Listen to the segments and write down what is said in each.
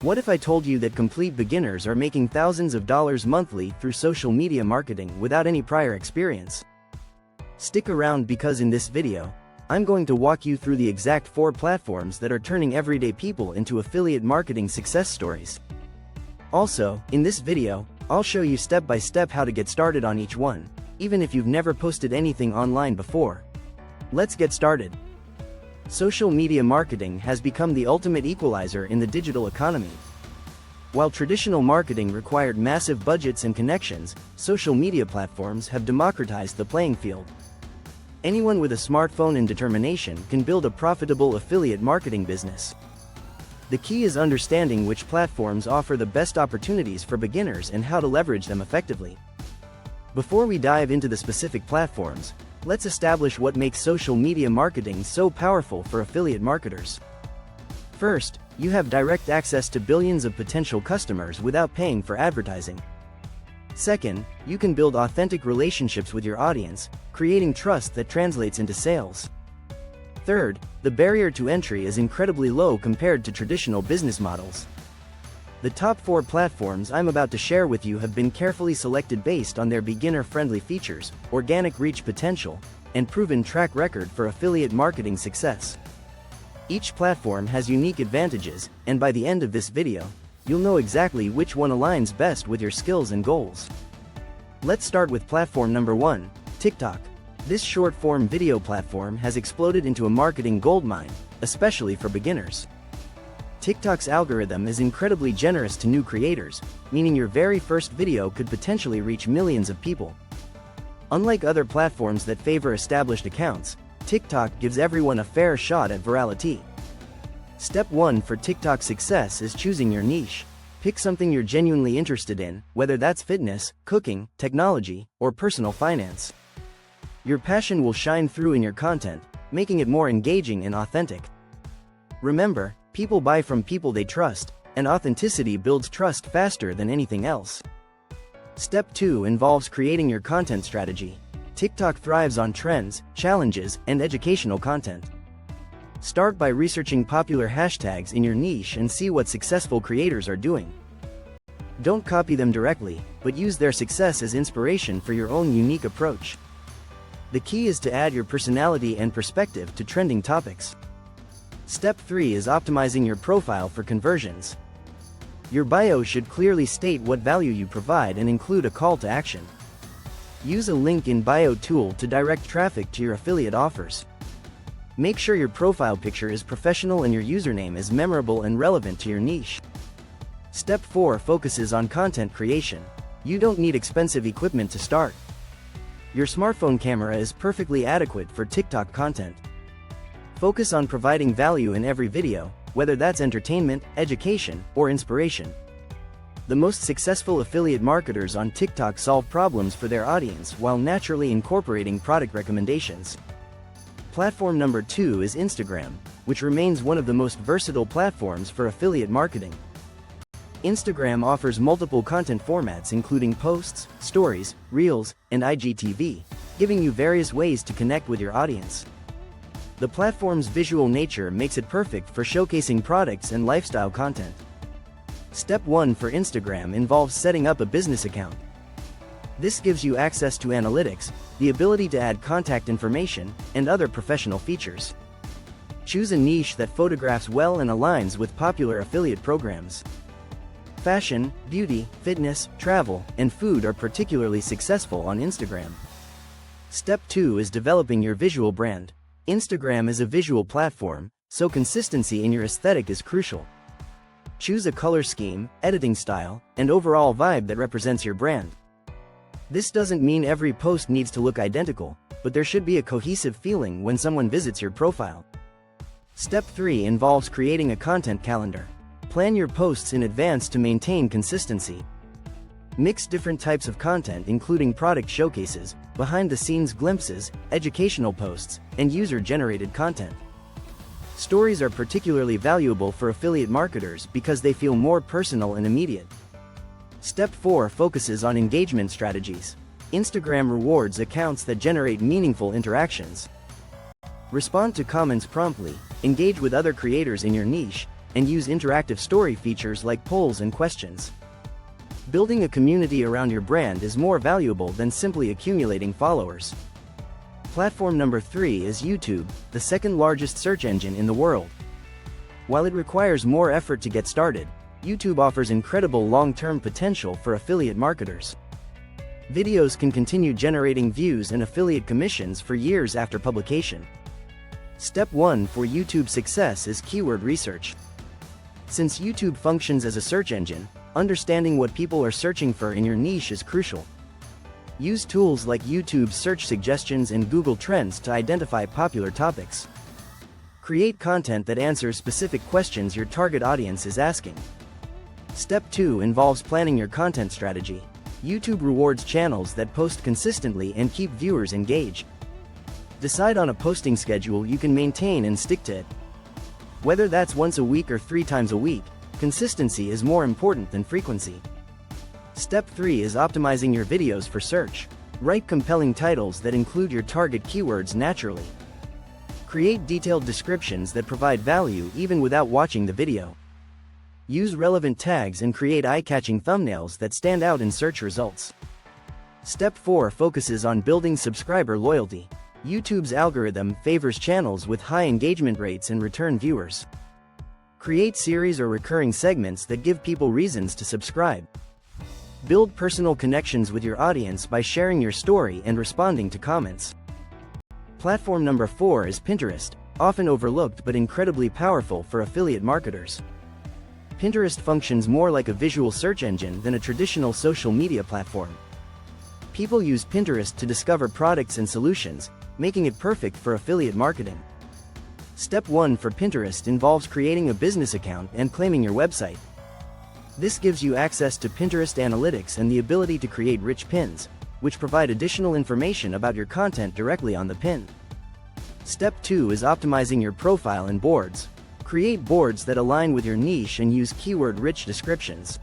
What if I told you that complete beginners are making thousands of dollars monthly through social media marketing without any prior experience? Stick around because in this video, I'm going to walk you through the exact 4 platforms that are turning everyday people into affiliate marketing success stories. Also, in this video, I'll show you step by step how to get started on each one, even if you've never posted anything online before. Let's get started. Social media marketing has become the ultimate equalizer in the digital economy. While traditional marketing required massive budgets and connections, social media platforms have democratized the playing field. Anyone with a smartphone and determination can build a profitable affiliate marketing business. The key is understanding which platforms offer the best opportunities for beginners and how to leverage them effectively. Before we dive into the specific platforms, let's establish what makes social media marketing so powerful for affiliate marketers. First, you have direct access to billions of potential customers without paying for advertising. Second, you can build authentic relationships with your audience, creating trust that translates into sales. Third, the barrier to entry is incredibly low compared to traditional business models. The top 4 platforms I'm about to share with you have been carefully selected based on their beginner-friendly features, organic reach potential, and proven track record for affiliate marketing success. Each platform has unique advantages, and by the end of this video, you'll know exactly which one aligns best with your skills and goals. Let's start with platform number 1, TikTok. This short-form video platform has exploded into a marketing goldmine, especially for beginners. TikTok's algorithm is incredibly generous to new creators, meaning your very first video could potentially reach millions of people. Unlike other platforms that favor established accounts, TikTok gives everyone a fair shot at virality. Step 1 for TikTok success is choosing your niche. Pick something you're genuinely interested in, whether that's fitness, cooking, technology, or personal finance. Your passion will shine through in your content, making it more engaging and authentic. Remember, people buy from people they trust, and authenticity builds trust faster than anything else. Step 2 involves creating your content strategy. TikTok thrives on trends, challenges, and educational content. Start by researching popular hashtags in your niche and see what successful creators are doing. Don't copy them directly, but use their success as inspiration for your own unique approach. The key is to add your personality and perspective to trending topics. Step 3 is optimizing your profile for conversions. Your bio should clearly state what value you provide and include a call to action. Use a link in bio tool to direct traffic to your affiliate offers. Make sure your profile picture is professional and your username is memorable and relevant to your niche. Step 4 focuses on content creation. You don't need expensive equipment to start. Your smartphone camera is perfectly adequate for TikTok content. Focus on providing value in every video, whether that's entertainment, education, or inspiration. The most successful affiliate marketers on TikTok solve problems for their audience while naturally incorporating product recommendations. Platform number 2 is Instagram, which remains one of the most versatile platforms for affiliate marketing. Instagram offers multiple content formats including posts, stories, reels, and IGTV, giving you various ways to connect with your audience. The platform's visual nature makes it perfect for showcasing products and lifestyle content. Step 1 for Instagram involves setting up a business account. This gives you access to analytics, the ability to add contact information, and other professional features. Choose a niche that photographs well and aligns with popular affiliate programs. Fashion, beauty, fitness, travel, and food are particularly successful on Instagram. Step 2 is developing your visual brand. Instagram is a visual platform, so consistency in your aesthetic is crucial. Choose a color scheme, editing style, and overall vibe that represents your brand. This doesn't mean every post needs to look identical, but there should be a cohesive feeling when someone visits your profile. Step 3 involves creating a content calendar. Plan your posts in advance to maintain consistency. Mix different types of content including product showcases, behind-the-scenes glimpses, educational posts, and user-generated content. Stories are particularly valuable for affiliate marketers because they feel more personal and immediate. Step 4 focuses on engagement strategies. Instagram rewards accounts that generate meaningful interactions. Respond to comments promptly, engage with other creators in your niche, and use interactive story features like polls and questions. Building a community around your brand is more valuable than simply accumulating followers. Platform number 3 is YouTube, the second largest search engine in the world. While it requires more effort to get started, YouTube offers incredible long-term potential for affiliate marketers. Videos can continue generating views and affiliate commissions for years after publication. Step 1 for YouTube success is keyword research. Since YouTube functions as a search engine, understanding what people are searching for in your niche is crucial. Use tools like YouTube's search suggestions and Google Trends to identify popular topics. Create content that answers specific questions your target audience is asking. Step 2 involves planning your content strategy. YouTube rewards channels that post consistently and keep viewers engaged. Decide on a posting schedule you can maintain and stick to it. Whether that's once a week or 3 times a week, consistency is more important than frequency. Step 3 is optimizing your videos for search. Write compelling titles that include your target keywords naturally. Create detailed descriptions that provide value even without watching the video. Use relevant tags and create eye-catching thumbnails that stand out in search results. Step 4 focuses on building subscriber loyalty. YouTube's algorithm favors channels with high engagement rates and return viewers. Create series or recurring segments that give people reasons to subscribe. Build personal connections with your audience by sharing your story and responding to comments. Platform number 4 is Pinterest, often overlooked but incredibly powerful for affiliate marketers. Pinterest functions more like a visual search engine than a traditional social media platform. People use Pinterest to discover products and solutions, making it perfect for affiliate marketing. Step 1 for Pinterest involves creating a business account and claiming your website. This gives you access to Pinterest analytics and the ability to create rich pins, which provide additional information about your content directly on the pin. Step 2 is optimizing your profile and boards. Create boards that align with your niche and use keyword-rich descriptions.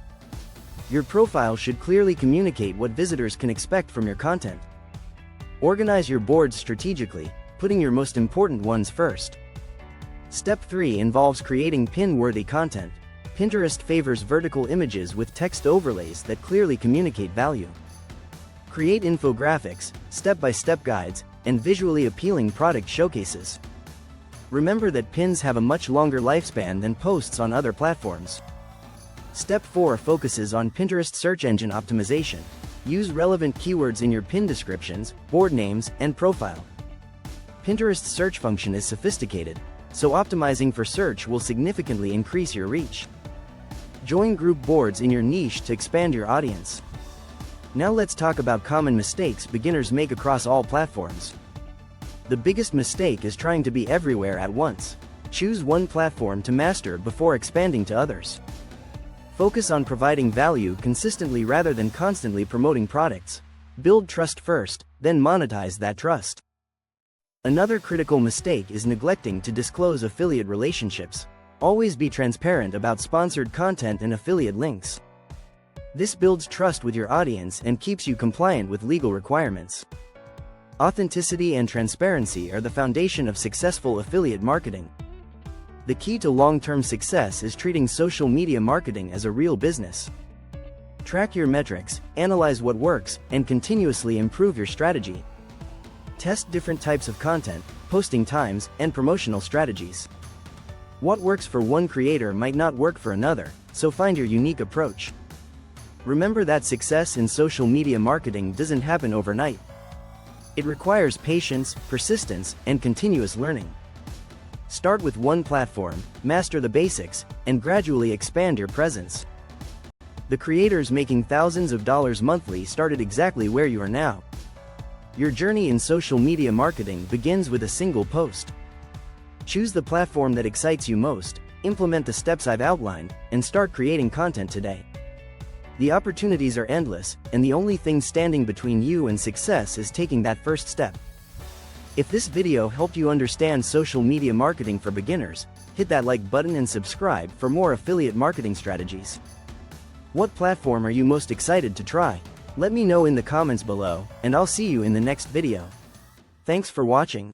Your profile should clearly communicate what visitors can expect from your content. Organize your boards strategically, putting your most important ones first. Step 3 involves creating pin-worthy content. Pinterest favors vertical images with text overlays that clearly communicate value. Create infographics, step-by-step guides, and visually appealing product showcases. Remember that pins have a much longer lifespan than posts on other platforms. Step 4 focuses on Pinterest search engine optimization. Use relevant keywords in your pin descriptions, board names, and profile. Pinterest's search function is sophisticated, so optimizing for search will significantly increase your reach. Join group boards in your niche to expand your audience. Now let's talk about common mistakes beginners make across all platforms. The biggest mistake is trying to be everywhere at once. Choose one platform to master before expanding to others. Focus on providing value consistently rather than constantly promoting products. Build trust first, then monetize that trust. Another critical mistake is neglecting to disclose affiliate relationships. Always be transparent about sponsored content and affiliate links. This builds trust with your audience and keeps you compliant with legal requirements. Authenticity and transparency are the foundation of successful affiliate marketing. The key to long-term success is treating social media marketing as a real business. Track your metrics, analyze what works, and continuously improve your strategy. Test different types of content, posting times, and promotional strategies. What works for one creator might not work for another, so find your unique approach. Remember that success in social media marketing doesn't happen overnight. It requires patience, persistence, and continuous learning. Start with one platform, master the basics, and gradually expand your presence. The creators making thousands of dollars monthly started exactly where you are now. Your journey in social media marketing begins with a single post. Choose the platform that excites you most, implement the steps I've outlined, and start creating content today. The opportunities are endless, and the only thing standing between you and success is taking that first step. If this video helped you understand social media marketing for beginners, hit that like button and subscribe for more affiliate marketing strategies. What platform are you most excited to try? Let me know in the comments below, and I'll see you in the next video. Thanks for watching.